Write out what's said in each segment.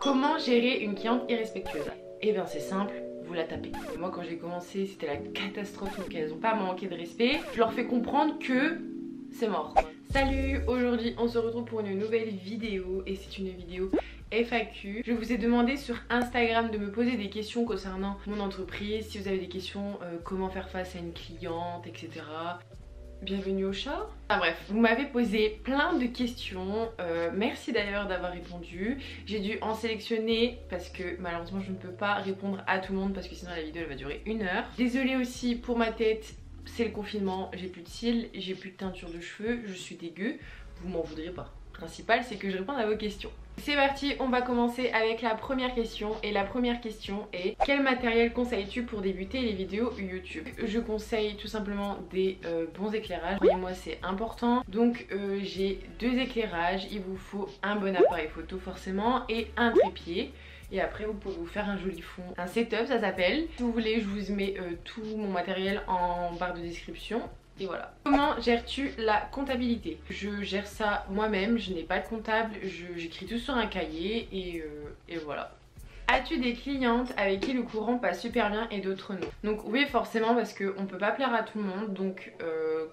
Comment gérer une cliente irrespectueuse? Eh bien c'est simple, vous la tapez. Moi quand j'ai commencé c'était la catastrophe, donc elles n'ont pas manqué de respect. Je leur fais comprendre que c'est mort. Salut, aujourd'hui on se retrouve pour une nouvelle vidéo et c'est une vidéo FAQ. Je vous ai demandé sur Instagram de me poser des questions concernant mon entreprise, si vous avez des questions, comment faire face à une cliente, etc. Bienvenue au chat. Enfin bref, vous m'avez posé plein de questions, merci d'ailleurs d'avoir répondu. J'ai dû en sélectionner parce que malheureusement je ne peux pas répondre à tout le monde parce que sinon la vidéo elle va durer 1 heure. Désolée aussi pour ma tête, c'est le confinement, j'ai plus de cils, j'ai plus de teinture de cheveux, je suis dégueu, vous m'en voudrez pas. Le principal c'est que je réponde à vos questions. C'est parti, on va commencer avec la première question et la première question est: quel matériel conseilles-tu pour débuter les vidéos YouTube? Je conseille tout simplement des bons éclairages, croyez-moi c'est important. Donc j'ai 2 éclairages, il vous faut un bon appareil photo forcément et un trépied. Et après vous pouvez vous faire un joli fond, un setup ça s'appelle. Si vous voulez je vous mets tout mon matériel en barre de description. Et voilà. Comment gères-tu la comptabilité? Je gère ça moi-même, je n'ai pas de comptable, j'écris tout sur un cahier et voilà. As-tu des clientes avec qui le courant passe super bien et d'autres non? Donc oui forcément parce qu'on peut pas plaire à tout le monde, donc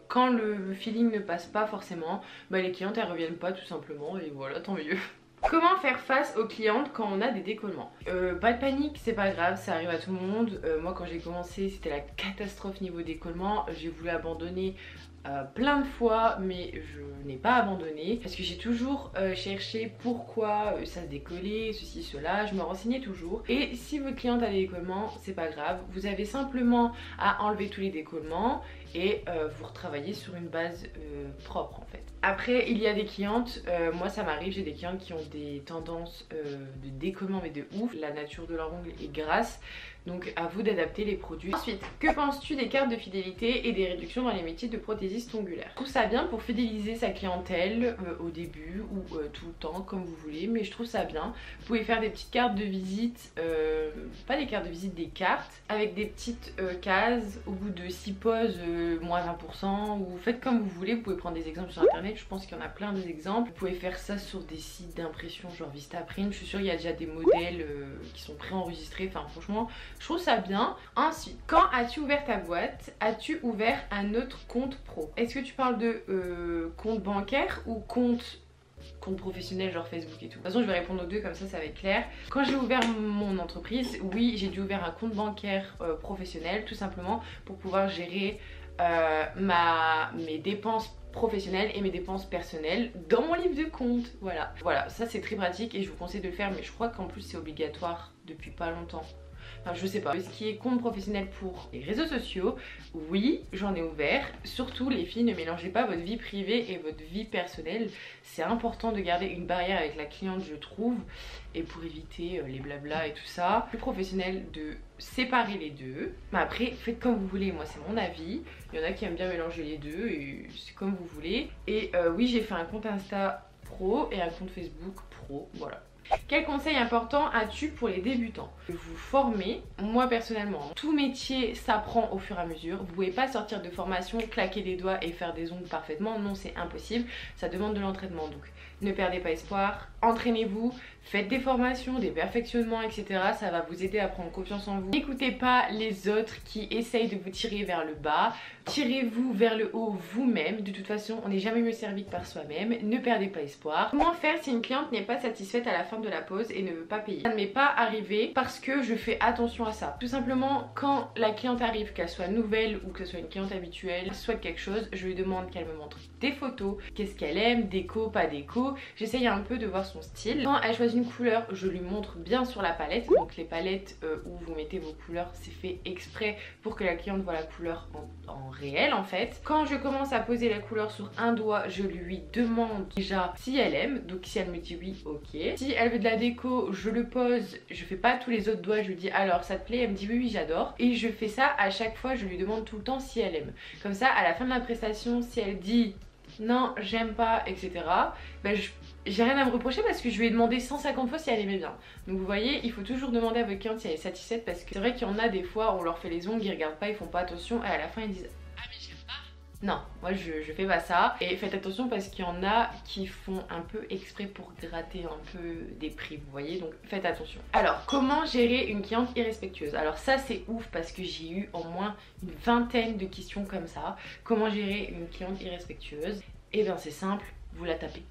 quand le feeling ne passe pas forcément, bah les clientes elles reviennent pas tout simplement et voilà, tant mieux. Comment faire face aux clientes quand on a des décollements? Pas de panique, c'est pas grave, ça arrive à tout le monde. Moi quand j'ai commencé c'était la catastrophe niveau décollement, j'ai voulu abandonner plein de fois mais je n'ai pas abandonné parce que j'ai toujours cherché pourquoi ça se décollait, ceci, cela, je me renseignais toujours. Et si votre cliente a des décollements, c'est pas grave, vous avez simplement à enlever tous les décollements et vous retravaillez sur une base propre en fait. Après il y a des clientes, moi ça m'arrive, j'ai des clientes qui ont des tendances de décollement mais de ouf, la nature de leur ongle est grasse, donc à vous d'adapter les produits. Ensuite, que penses-tu des cartes de fidélité et des réductions dans les métiers de prothésiste ongulaire? Je trouve ça bien pour fidéliser sa clientèle au début ou tout le temps comme vous voulez, mais je trouve ça bien. Vous pouvez faire des petites cartes de visite, pas des cartes de visite, des cartes avec des petites cases au bout de 6 pauses, moins 20%, ou faites comme vous voulez. Vous pouvez prendre des exemples sur internet, je pense qu'il y en a plein des exemples. Vous pouvez faire ça sur des sites d'impression genre Vistaprint, je suis sûre il y a déjà des modèles qui sont préenregistrés, enfin franchement je trouve ça bien. Ensuite, quand as-tu ouvert ta boîte? As-tu ouvert un autre compte pro? Est-ce que tu parles de compte bancaire ou compte professionnel genre Facebook et tout? De toute façon je vais répondre aux deux comme ça va être clair. Quand j'ai ouvert mon entreprise, oui j'ai dû ouvrir un compte bancaire professionnel tout simplement pour pouvoir gérer mes dépenses professionnelles et mes dépenses personnelles dans mon livre de compte. Voilà, ça c'est très pratique et je vous conseille de le faire, mais je crois qu'en plus c'est obligatoire depuis pas longtemps. Enfin, je sais pas. Ce qui est compte professionnel pour les réseaux sociaux, oui, j'en ai ouvert. Surtout les filles, ne mélangez pas votre vie privée et votre vie personnelle. C'est important de garder une barrière avec la cliente, je trouve. Et pour éviter les blabla et tout ça, plus professionnel de séparer les deux. Mais après, faites comme vous voulez, moi c'est mon avis. Il y en a qui aiment bien mélanger les deux et c'est comme vous voulez. Et oui, j'ai fait un compte Insta pro et un compte Facebook pro, voilà. Quel conseil important as-tu pour les débutants? Vous former, moi personnellement, tout métier s'apprend au fur et à mesure. Vous pouvez pas sortir de formation, claquer des doigts et faire des ongles parfaitement, non c'est impossible, ça demande de l'entraînement. Donc ne perdez pas espoir, entraînez-vous, faites des formations, des perfectionnements, etc. Ça va vous aider à prendre confiance en vous. N'écoutez pas les autres qui essayent de vous tirer vers le bas, tirez-vous vers le haut vous-même. De toute façon on n'est jamais mieux servi que par soi-même, ne perdez pas espoir. Comment faire si une cliente n'est pas satisfaite à la fin de la pause et ne veut pas payer? Ça ne m'est pas arrivé parce que je fais attention à ça. Tout simplement quand la cliente arrive, qu'elle soit nouvelle ou que ce soit une cliente habituelle, souhaite quelque chose, je lui demande qu'elle me montre des photos, qu'est-ce qu'elle aime, déco, pas déco, j'essaye un peu de voir son style. Quand elle choisit une couleur, je lui montre bien sur la palette, donc les palettes où vous mettez vos couleurs c'est fait exprès pour que la cliente voit la couleur en réel en fait. Quand je commence à poser la couleur sur un doigt, je lui demande déjà si elle aime, donc si elle me dit oui, ok. Si elle veut de la déco, je le pose, je fais pas tous les autres doigts, je lui dis alors ça te plaît, elle me dit oui j'adore, et je fais ça à chaque fois, je lui demande tout le temps si elle aime. Comme ça à la fin de la prestation, si elle dit non j'aime pas, etc., ben j'ai rien à me reprocher parce que je lui ai demandé 150 fois si elle aimait bien. Donc vous voyez, il faut toujours demander à votre cliente si elle est satisfaite, parce que c'est vrai qu'il y en a des fois on leur fait les ongles, ils regardent pas, ils font pas attention et à la fin ils disent ah mais j'aime pas. Non, moi je fais pas ça. Et faites attention parce qu'il y en a qui font un peu exprès pour gratter un peu des prix, vous voyez, donc faites attention. Alors, comment gérer une cliente irrespectueuse? Alors ça c'est ouf parce que j'ai eu au moins une vingtaine de questions comme ça. Comment gérer une cliente irrespectueuse? Eh bien c'est simple, vous la tapez.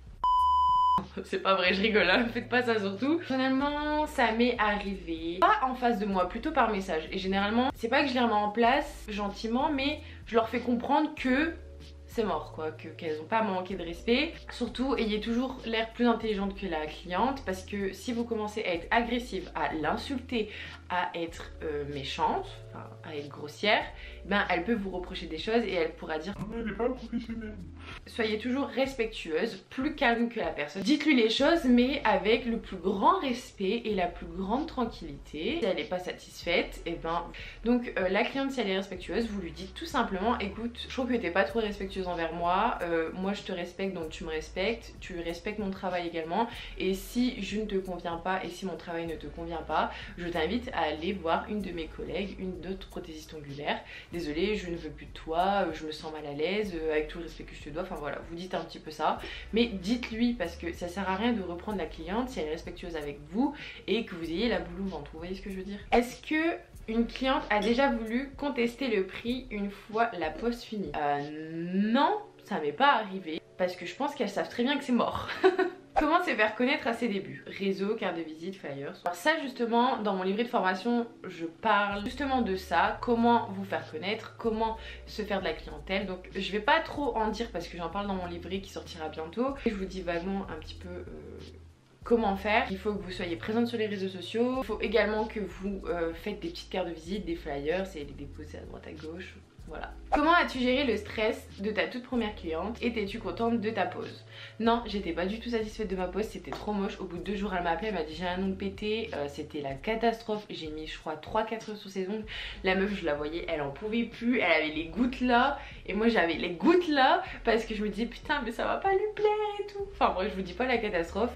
C'est pas vrai, je rigole, hein, faites pas ça surtout. Personnellement, ça m'est arrivé, pas en face de moi, plutôt par message. Et généralement, c'est pas que je les remets en place gentiment, mais je leur fais comprendre que c'est mort quoi, qu'elles n'ont pas manqué de respect. Surtout, ayez toujours l'air plus intelligente que la cliente parce que si vous commencez à être agressive, à l'insulter, à être méchante, enfin, à être grossière, ben elle peut vous reprocher des choses et elle pourra dire elle n'est pas professionnelle. Soyez toujours respectueuse, plus calme que la personne. Dites-lui les choses mais avec le plus grand respect et la plus grande tranquillité. Si elle n'est pas satisfaite, et ben donc la cliente, si elle est respectueuse, vous lui dites tout simplement écoute, je trouve que t'es pas trop respectueuse envers moi, moi je te respecte donc tu me respectes, tu respectes mon travail également et si je ne te conviens pas et si mon travail ne te convient pas, je t'invite à aller voir une de mes collègues, une d'autres prothésistes ongulaires. Désolée, je ne veux plus de toi, je me sens mal à l'aise, avec tout le respect que je te dois, enfin voilà, vous dites un petit peu ça, mais dites-lui parce que ça sert à rien de reprendre la cliente si elle est respectueuse avec vous et que vous ayez la boule au ventre, vous voyez ce que je veux dire? Est-ce que une cliente a déjà voulu contester le prix une fois la pause finie? Non, ça m'est pas arrivé parce que je pense qu'elles savent très bien que c'est mort. Comment se faire connaître à ses débuts? Réseau, carte de visite, flyers. Alors ça justement, dans mon livret de formation, je parle justement de ça. Comment vous faire connaître, comment se faire de la clientèle. Donc je vais pas trop en dire parce que j'en parle dans mon livret qui sortira bientôt. Je vous dis vaguement un petit peu... comment faire. Il faut que vous soyez présente sur les réseaux sociaux. Il faut également que vous faites des petites cartes de visite, des flyers et les déposer à droite à gauche. Voilà. Comment as-tu géré le stress de ta toute première cliente? Étais-tu contente de ta pose? Non, j'étais pas du tout satisfaite de ma pose, c'était trop moche. Au bout de 2 jours, elle m'a appelé, elle m'a dit j'ai un ongle pété, c'était la catastrophe. J'ai mis, je crois, 3-4 heures sur ses ongles. La meuf, je la voyais, elle en pouvait plus, elle avait les gouttes là, et moi j'avais les gouttes là, parce que je me disais putain, mais ça va pas lui plaire et tout. Enfin, bref, je vous dis pas la catastrophe.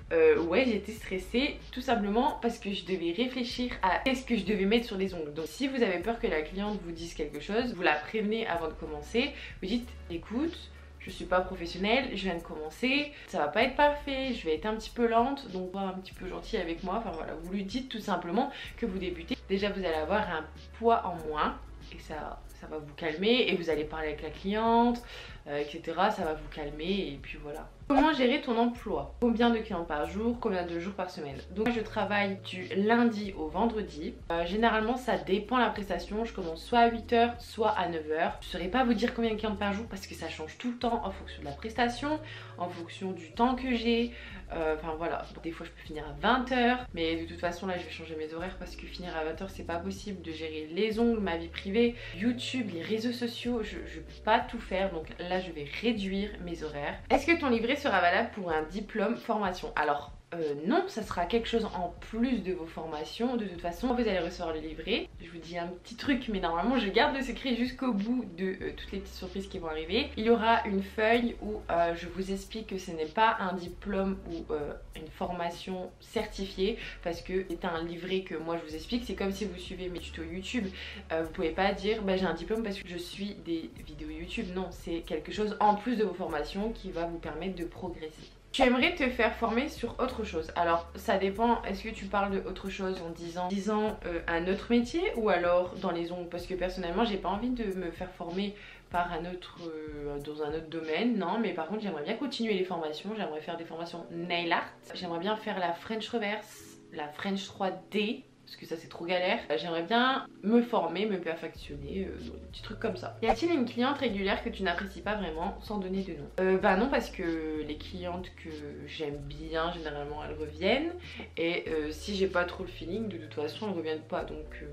Ouais, j'étais stressée, tout simplement parce que je devais réfléchir à qu'est-ce que je devais mettre sur les ongles. Donc, si vous avez peur que la cliente vous dise quelque chose, vous la prévenez avant de commencer, vous dites écoute, je suis pas professionnelle, je viens de commencer, ça va pas être parfait, je vais être un petit peu lente, donc sois un petit peu gentille avec moi. Enfin voilà, vous lui dites tout simplement que vous débutez. Déjà vous allez avoir un poids en moins et ça va vous calmer et vous allez parler avec la cliente, etc. Ça va vous calmer et puis voilà. Comment gérer ton emploi? Combien de clients par jour? Combien de jours par semaine? Donc moi je travaille du lundi au vendredi. Généralement ça dépend la prestation. Je commence soit à 8 h soit à 9 h. Je ne saurais pas vous dire combien de clients par jour parce que ça change tout le temps en fonction de la prestation, en fonction du temps que j'ai. Enfin voilà, des fois je peux finir à 20 h. Mais de toute façon là je vais changer mes horaires parce que finir à 20 h c'est pas possible de gérer les ongles, ma vie privée, YouTube, les réseaux sociaux. Je peux pas tout faire donc là je vais réduire mes horaires. Est-ce que ton livret sera valable pour un diplôme formation? Alors non, ça sera quelque chose en plus de vos formations. De toute façon, vous allez recevoir le livret. Je vous dis un petit truc, mais normalement je garde le secret jusqu'au bout de toutes les petites surprises qui vont arriver. Il y aura une feuille où je vous explique que ce n'est pas un diplôme ou une formation certifiée parce que c'est un livret que moi je vous explique. C'est comme si vous suivez mes tutos YouTube. Vous pouvez pas dire bah, j'ai un diplôme parce que je suis des vidéos YouTube. Non, c'est quelque chose en plus de vos formations qui va vous permettre de progresser. Tu aimerais te faire former sur autre chose? Alors ça dépend, est-ce que tu parles de autre chose en disant un autre métier ou alors dans les ongles? Parce que personnellement j'ai pas envie de me faire former par un autre, dans un autre domaine, non, mais par contre j'aimerais bien continuer les formations, j'aimerais faire des formations nail art, j'aimerais bien faire la French reverse, la French 3D, parce que ça c'est trop galère. J'aimerais bien me former, me perfectionner, des petits trucs comme ça. Y a-t-il une cliente régulière que tu n'apprécies pas vraiment sans donner de nom? Bah non, parce que les clientes que j'aime bien, généralement elles reviennent. Et si j'ai pas trop le feeling, de toute façon elles reviennent pas, donc...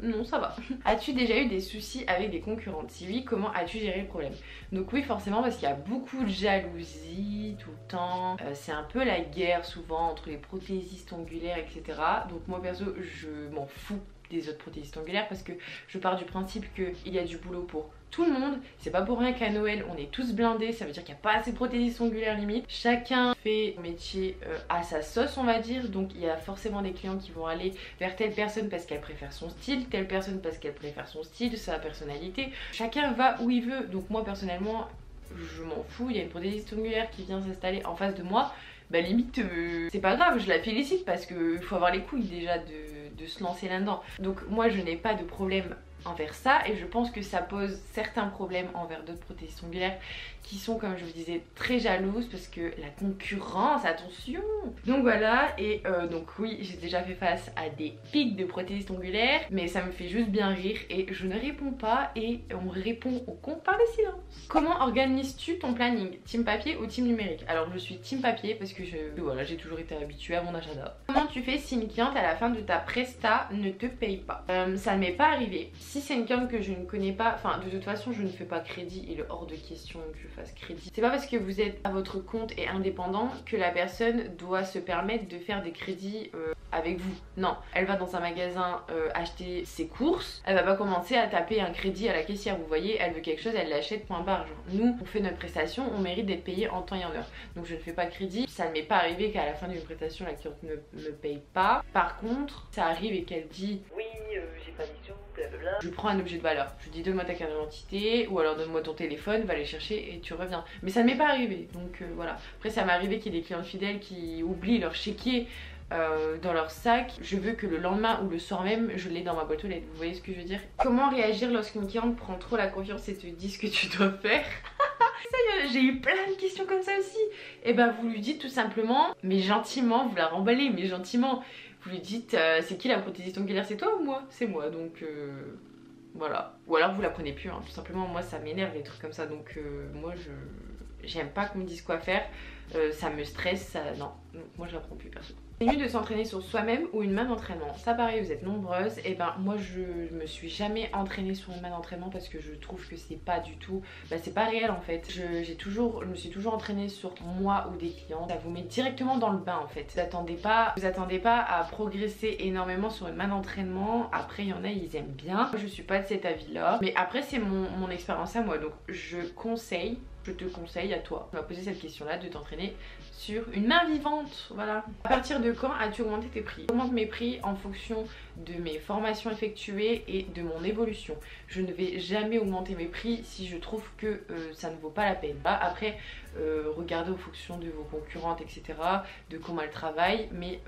non, ça va. As-tu déjà eu des soucis avec des concurrentes? Si oui, comment as-tu géré le problème? Donc oui, forcément, parce qu'il y a beaucoup de jalousie tout le temps. C'est un peu la guerre souvent entre les prothésistes ongulaires, etc. Donc moi perso, je m'en fous des autres prothésistes ongulaires parce que je pars du principe qu'il y a du boulot pour tout le monde. C'est pas pour rien qu'à Noël on est tous blindés, ça veut dire qu'il n'y a pas assez de prothésistes ongulaires limite. Chacun fait son métier à sa sauce on va dire, donc il y a forcément des clients qui vont aller vers telle personne parce qu'elle préfère son style, telle personne parce qu'elle préfère son style, sa personnalité. Chacun va où il veut, donc moi personnellement je m'en fous, il y a une prothésiste ongulaire qui vient s'installer en face de moi, bah limite c'est pas grave, je la félicite parce qu'il faut avoir les couilles déjà de se lancer là-dedans. Donc moi je n'ai pas de problème envers ça et je pense que ça pose certains problèmes envers d'autres prothésistes ongulaires qui sont, comme je vous disais, très jalouses parce que la concurrence, attention. Donc voilà, et donc oui, j'ai déjà fait face à des pics de prothésistes ongulaires, mais ça me fait juste bien rire et je ne réponds pas et on répond au con par le silence. Comment organises-tu ton planning? Team papier ou team numérique? Alors je suis team papier parce que voilà, j'ai toujours été habituée à mon agenda. Comment tu fais si une cliente à la fin de ta presta ne te paye pas? Ça ne m'est pas arrivé. Si c'est une cliente que je ne connais pas, enfin de toute façon je ne fais pas crédit, il est hors de question que je fasse crédit. C'est pas parce que vous êtes à votre compte et indépendant que la personne doit se permettre de faire des crédits avec vous. Non, elle va dans un magasin acheter ses courses, elle va pas commencer à taper un crédit à la caissière, vous voyez, elle veut quelque chose, elle l'achète, point barre. Genre, nous, on fait notre prestation, on mérite d'être payé en temps et en heure. Donc je ne fais pas crédit. Ça ne m'est pas arrivé qu'à la fin d'une prestation, la cliente ne me paye pas. Par contre, ça arrive et qu'elle dit oui, j'ai pas du tout, blablabla. Je prends un objet de valeur. Je dis donne-moi ta carte d'identité ou alors donne-moi ton téléphone, va les chercher et tu reviens. Mais ça ne m'est pas arrivé. Donc voilà. Après, ça m'est arrivé qu'il y ait des clients fidèles qui oublient leur chéquier dans leur sac. Je veux que le lendemain ou le soir même je l'ai dans ma boîte aux lettres, vous voyez ce que je veux dire? Comment réagir lorsqu'une cliente prend trop la confiance et te dit ce que tu dois faire? J'ai eu plein de questions comme ça aussi. Et bah vous lui dites tout simplement, mais gentiment, vous la remballez, mais gentiment. Vous lui dites c'est qui la prothésiste ongulaire? C'est toi ou moi? C'est moi, donc voilà. Ou alors vous la prenez plus, hein. Tout simplement moi ça m'énerve les trucs comme ça, donc moi j'aime pas qu'on me dise quoi faire, ça me stresse, ça... non, moi je la prends plus perso. C'est mieux de s'entraîner sur soi-même ou une main d'entraînement? Ça pareil, vous êtes nombreuses, et ben moi je me suis jamais entraînée sur une main d'entraînement parce que je trouve que c'est pas du tout, c'est pas réel en fait. Je me suis toujours entraînée sur moi ou des clients, ça vous met directement dans le bain en fait. Vous attendez pas à progresser énormément sur une main d'entraînement. Après il y en a, ils aiment bien, je suis pas de cet avis là, mais après c'est mon expérience à moi, donc je te conseille à toi, tu m'as posé cette question là, de t'entraîner sur une main vivante, voilà. À partir de quand as-tu augmenté tes prix? J'augmente mes prix en fonction de mes formations effectuées et de mon évolution. Je ne vais jamais augmenter mes prix si je trouve que ça ne vaut pas la peine. Après, regardez en fonction de vos concurrentes, etc., de comment elles travaillent, mais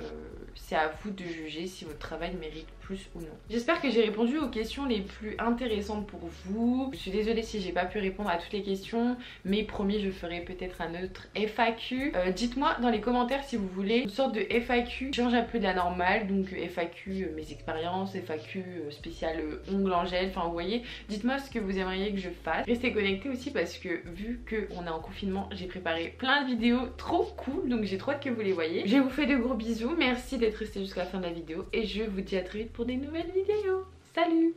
c'est à vous de juger si votre travail mérite plus ou non. J'espère que j'ai répondu aux questions les plus intéressantes pour vous. Je suis désolée si j'ai pas pu répondre à toutes les questions, mais promis je ferai peut-être un autre FAQ. Dites-moi dans les commentaires si vous voulez une sorte de FAQ change un peu de la normale, donc FAQ mes expériences, FAQ spécial ongles en gel, enfin vous voyez, dites-moi ce que vous aimeriez que je fasse. Restez connectés aussi parce que vu qu'on est en confinement, j'ai préparé plein de vidéos trop cool, donc j'ai trop hâte que vous les voyez. Je vous fais de gros bisous, merci d'être resté jusqu'à la fin de la vidéo et je vous dis à très vite pour des nouvelles vidéos. Salut!